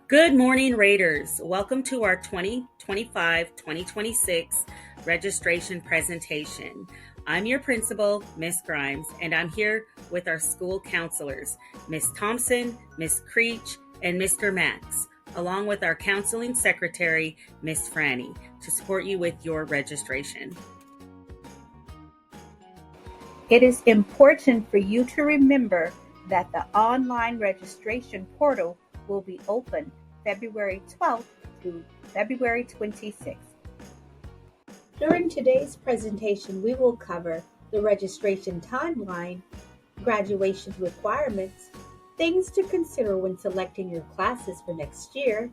Good morning, Raiders. Welcome to our 2025-2026 registration presentation. I'm your principal, Miss Grimes, and I'm here with our school counselors, Miss Thompson, Miss Creech, and Mr. Max, along with our counseling secretary, Miss Franny, to support you with your registration. It is important for you to remember that the online registration portal will be open February 12th through February 26th. During today's presentation, we will cover the registration timeline, graduation requirements, things to consider when selecting your classes for next year,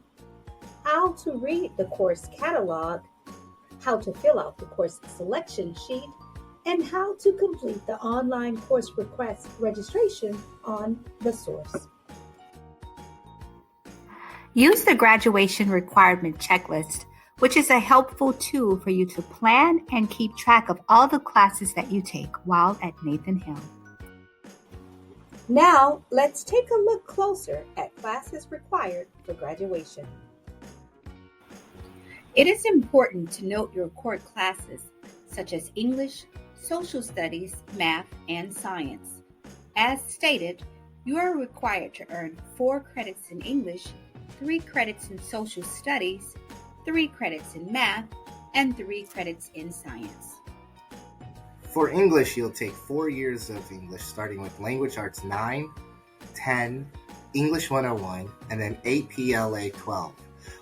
how to read the course catalog, how to fill out the course selection sheet, and how to complete the online course request registration on the source. Use the graduation requirement checklist, which is a helpful tool for you to plan and keep track of all the classes that you take while at Nathan Hill. Now, let's take a look closer at classes required for graduation. It is important to note your core classes, such as English, Social Studies, Math, and Science. As stated, you are required to earn 4 credits in English, 3 credits in Social Studies, 3 credits in Math, and 3 credits in Science. For English, you'll take 4 years of English, starting with Language Arts 9, 10, English 101, and then APLA 12.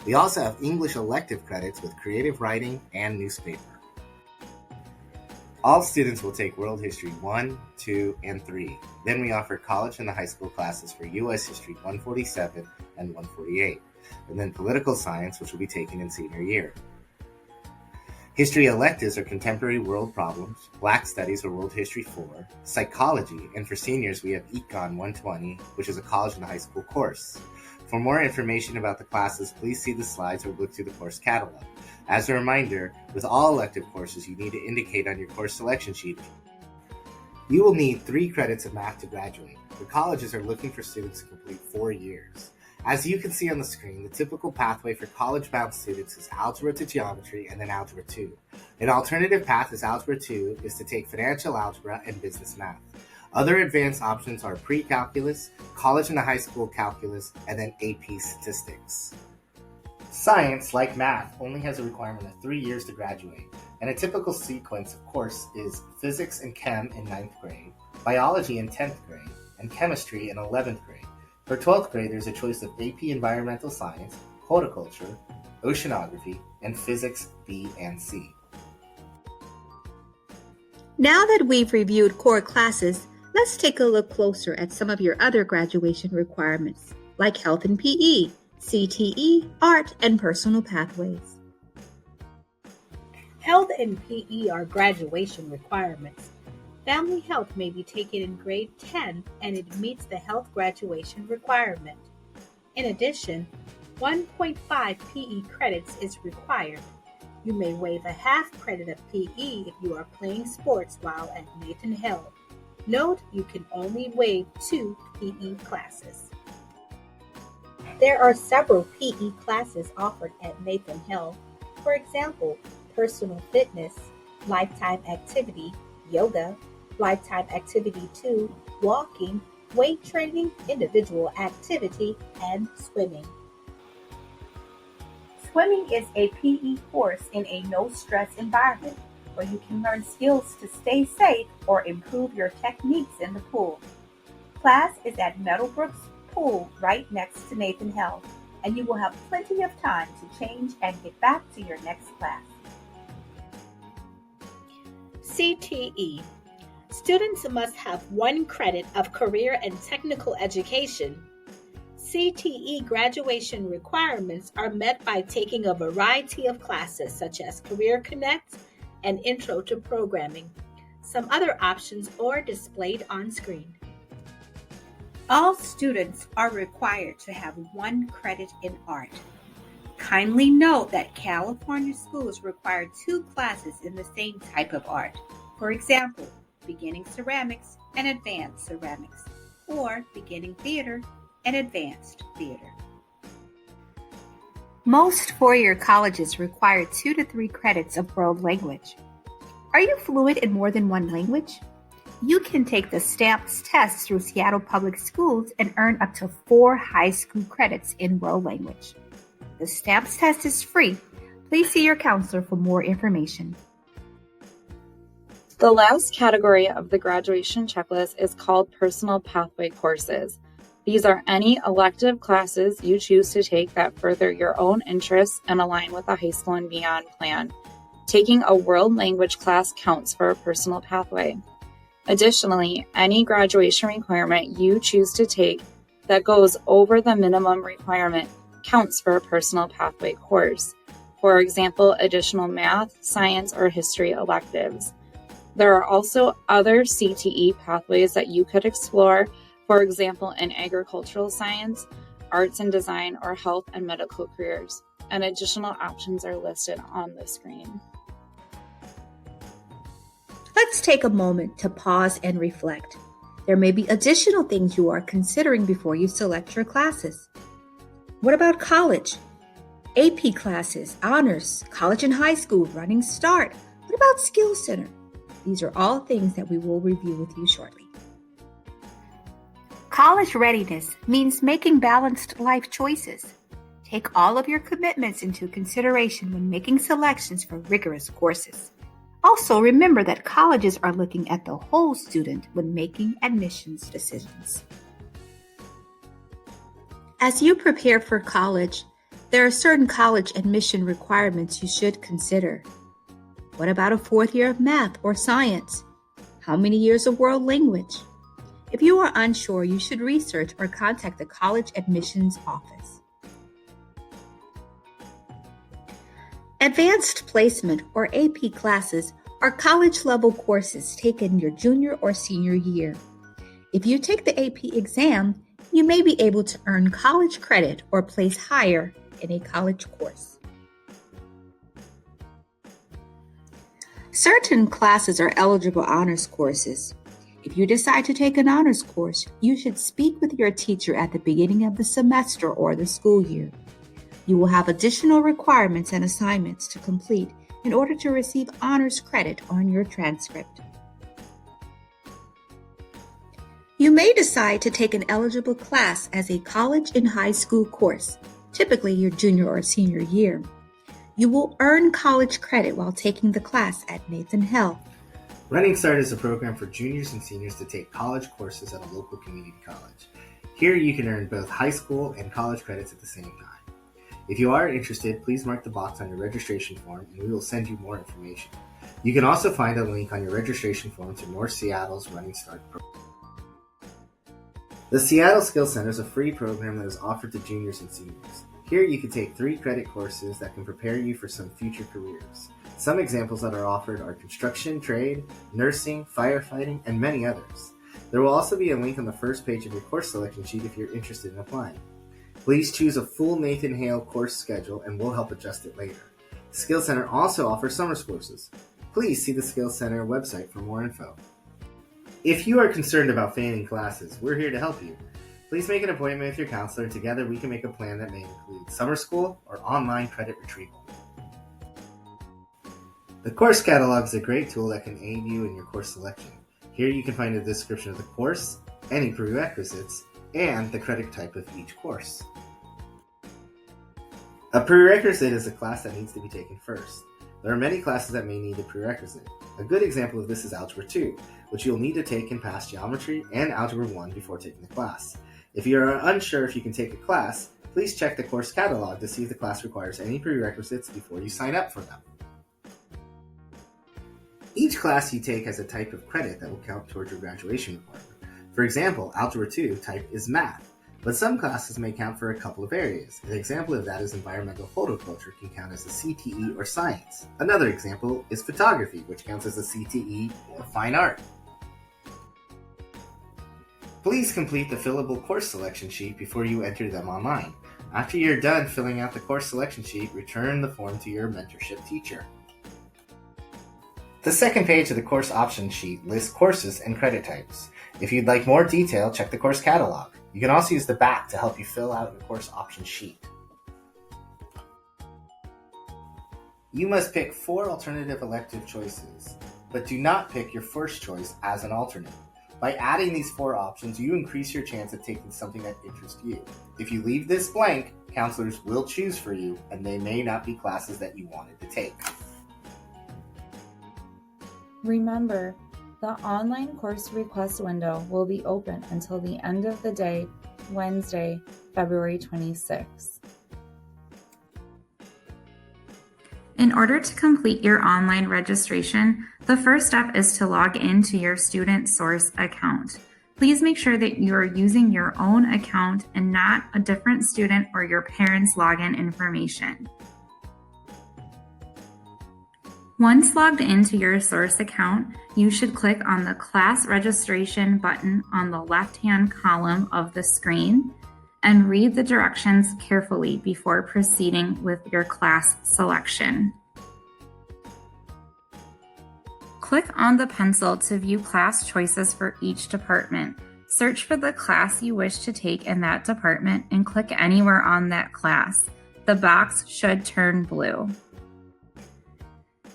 We also have English elective credits with creative writing and newspaper. All students will take World History 1, 2, and 3. Then we offer college and the high school classes for U.S. History 147 and 148, and then Political Science, which will be taken in senior year. History electives are Contemporary World Problems, Black Studies or World History 4, Psychology, and for seniors we have Econ 120, which is a college and high school course. For more information about the classes, please see the slides or look through the course catalog. As a reminder, with all elective courses, you need to indicate on your course selection sheet. You will need 3 credits of math to graduate. The colleges are looking for students to complete 4 years. As you can see on the screen, the typical pathway for college-bound students is Algebra to Geometry and then Algebra 2. An alternative path is Algebra 2 is to take Financial Algebra and Business Math. Other advanced options are Pre-Calculus, College and High School Calculus, and then AP Statistics. Science, like math, only has a requirement of 3 years to graduate, and a typical sequence, of course, is Physics and Chem in 9th grade, Biology in 10th grade, and Chemistry in 11th grade. For 12th grade, there's a choice of AP Environmental Science, Horticulture, Oceanography, and Physics B and C. Now that we've reviewed core classes, let's take a look closer at some of your other graduation requirements, like Health and PE, CTE, Art, and Personal Pathways. Health and PE are graduation requirements. Family Health may be taken in grade 10 and it meets the health graduation requirement. In addition, 1.5 PE credits is required. You may waive a half credit of PE if you are playing sports while at Nathan Hill. Note you can only waive 2 PE classes. There are several PE classes offered at Nathan Hill. For example, Personal Fitness, Lifetime Activity, Yoga, Lifetime Activity 2, Walking, Weight Training, Individual Activity, and Swimming. Swimming is a PE course in a no-stress environment where you can learn skills to stay safe or improve your techniques in the pool. Class is at Meadowbrook's pool right next to Nathan Hill, and you will have plenty of time to change and get back to your next class. CTE. Students must have 1 credit of career and technical education. CTE graduation requirements are met by taking a variety of classes such as Career Connect and Intro to Programming. Some other options are displayed on screen. All students are required to have 1 credit in art. Kindly note that California schools require 2 classes in the same type of art. For example, Beginning Ceramics and Advanced Ceramics, or Beginning Theater and Advanced Theater. Most four-year colleges require 2 to 3 credits of world language. Are you fluent in more than one language? You can take the STAMPS test through Seattle Public Schools and earn up to 4 high school credits in world language. The STAMPS test is free. Please see your counselor for more information. The last category of the graduation checklist is called personal pathway courses. These are any elective classes you choose to take that further your own interests and align with a high school and beyond plan. Taking a world language class counts for a personal pathway. Additionally, any graduation requirement you choose to take that goes over the minimum requirement counts for a personal pathway course. For example, additional math, science, or history electives. There are also other CTE pathways that you could explore, for example, in agricultural science, arts and design, or health and medical careers, and additional options are listed on the screen. Let's take a moment to pause and reflect. There may be additional things you are considering before you select your classes. What about college? AP classes, honors, college and high school, running start. What about Skills Center? These are all things that we will review with you shortly. College readiness means making balanced life choices. Take all of your commitments into consideration when making selections for rigorous courses. Also, remember that colleges are looking at the whole student when making admissions decisions. As you prepare for college, there are certain college admission requirements you should consider. What about a 4th year of math or science? How many years of world language? If you are unsure, you should research or contact the college admissions office. Advanced Placement, or AP classes, are college-level courses taken your junior or senior year. If you take the AP exam, you may be able to earn college credit or place higher in a college course. Certain classes are eligible honors courses. If you decide to take an honors course, you should speak with your teacher at the beginning of the semester or the school year. You will have additional requirements and assignments to complete in order to receive honors credit on your transcript. You may decide to take an eligible class as a college and high school course, typically your junior or senior year. You will earn college credit while taking the class at Nathan Health. Running Start is a program for juniors and seniors to take college courses at a local community college. Here you can earn both high school and college credits at the same time. If you are interested, please mark the box on your registration form and we will send you more information. You can also find a link on your registration form to North Seattle's Running Start program. The Seattle Skills Center is a free program that is offered to juniors and seniors. Here you can take 3 credit courses that can prepare you for some future careers. Some examples that are offered are construction, trade, nursing, firefighting, and many others. There will also be a link on the first page of your course selection sheet if you're interested in applying. Please choose a full Nathan Hale course schedule and we'll help adjust it later. The Skills Center also offers summer courses. Please see the Skills Center website for more info. If you are concerned about failing classes, we're here to help you. Please make an appointment with your counselor and together we can make a plan that may include summer school or online credit retrieval. The course catalog is a great tool that can aid you in your course selection. Here you can find a description of the course, any prerequisites, and the credit type of each course. A prerequisite is a class that needs to be taken first. There are many classes that may need a prerequisite. A good example of this is Algebra 2, which you'll need to take and pass Geometry and Algebra 1 before taking the class. If you are unsure if you can take a class, please check the course catalog to see if the class requires any prerequisites before you sign up for them. Each class you take has a type of credit that will count towards your graduation requirement. For example, Algebra 2 type is math, but some classes may count for a couple of areas. An example of that is environmental photoculture can count as a CTE or science. Another example is photography, which counts as a CTE or fine art. Please complete the fillable course selection sheet before you enter them online. After you're done filling out the course selection sheet, return the form to your mentorship teacher. The second page of the course option sheet lists courses and credit types. If you'd like more detail, check the course catalog. You can also use the back to help you fill out the course option sheet. You must pick 4 alternative elective choices, but do not pick your first choice as an alternate. By adding these 4 options, you increase your chance of taking something that interests you. If you leave this blank, counselors will choose for you, and they may not be classes that you wanted to take. Remember, the online course request window will be open until the end of the day, Wednesday, February 26th. In order to complete your online registration, the first step is to log into your Student Source account. Please make sure that you are using your own account and not a different student or your parents' login information. Once logged into your Source account, you should click on the Class Registration button on the left-hand column of the screen and read the directions carefully before proceeding with your class selection. Click on the pencil to view class choices for each department. Search for the class you wish to take in that department and click anywhere on that class. The box should turn blue.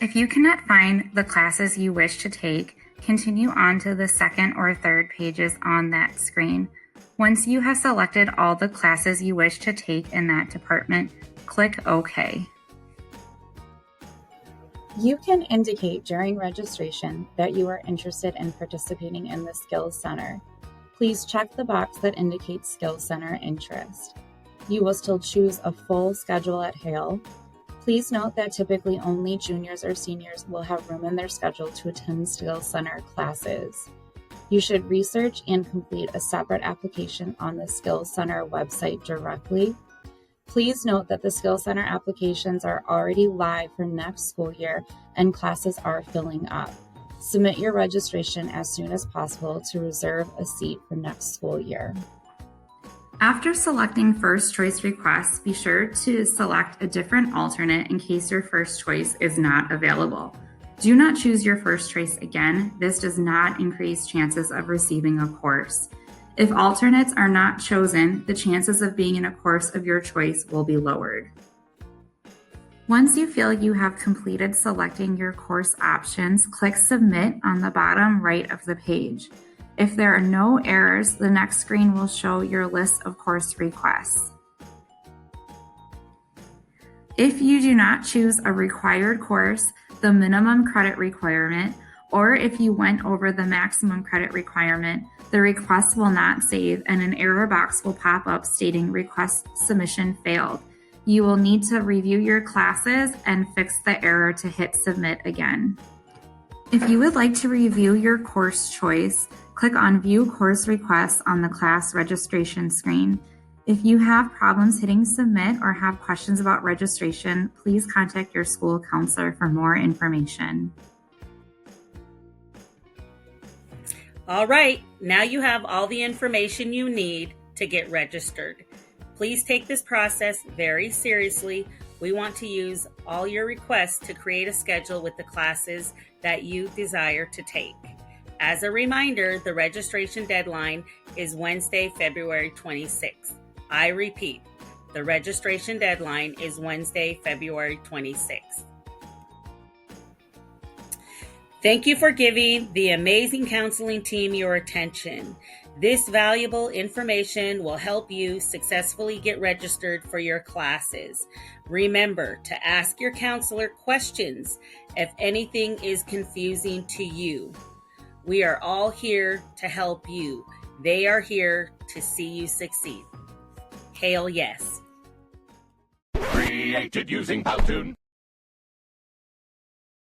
If you cannot find the classes you wish to take, continue on to the second or third pages on that screen. Once you have selected all the classes you wish to take in that department, click OK. You can indicate during registration that you are interested in participating in the Skills Center. Please check the box that indicates Skills Center interest. You will still choose a full schedule at Hale. Please note that typically only juniors or seniors will have room in their schedule to attend Skills Center classes. You should research and complete a separate application on the Skills Center website directly. Please note that the Skills Center applications are already live for next school year and classes are filling up. Submit your registration as soon as possible to reserve a seat for next school year. After selecting first choice requests, be sure to select a different alternate in case your first choice is not available. Do not choose your first choice again. This does not increase chances of receiving a course. If alternates are not chosen, the chances of being in a course of your choice will be lowered. Once you feel you have completed selecting your course options, click Submit on the bottom right of the page. If there are no errors, the next screen will show your list of course requests. If you do not choose a required course, the minimum credit requirement, or if you went over the maximum credit requirement, the request will not save and an error box will pop up stating request submission failed. You will need to review your classes and fix the error to hit submit again. If you would like to review your course choice, click on View Course Requests on the class registration screen. If you have problems hitting submit or have questions about registration, please contact your school counselor for more information. All right, now you have all the information you need to get registered. Please take this process very seriously. We want to use all your requests to create a schedule with the classes that you desire to take. As a reminder, the registration deadline is Wednesday, February 26th. I repeat, the registration deadline is Wednesday, February 26th. Thank you for giving the amazing counseling team your attention. This valuable information will help you successfully get registered for your classes. Remember to ask your counselor questions if anything is confusing to you. We are all here to help you. They are here to see you succeed. Hail yes. Created using Powtoon.